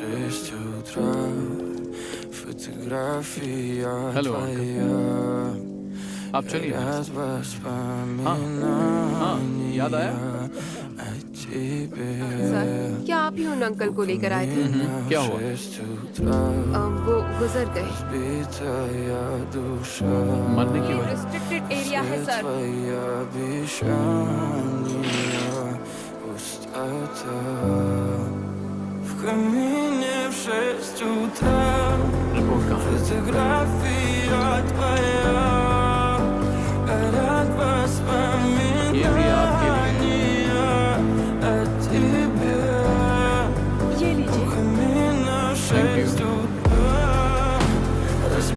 6 утра. Фотография Hello, твоя. आप चलिए मेरे Горят साथ। हाँ, याद आया? воспоминания о тебе. सर, क्या आप ही उन अंकल को लेकर आए थे? क्या हुआ? 6 утра. वो गुजर गए। Разбитая душа. मरने की वजह? रिस्ट्रिक्टेड एरिया है Все सर। твои обещания, пустота. В камине в 6 утра. रिपोर्ट कहाँ है? Фотография твоя.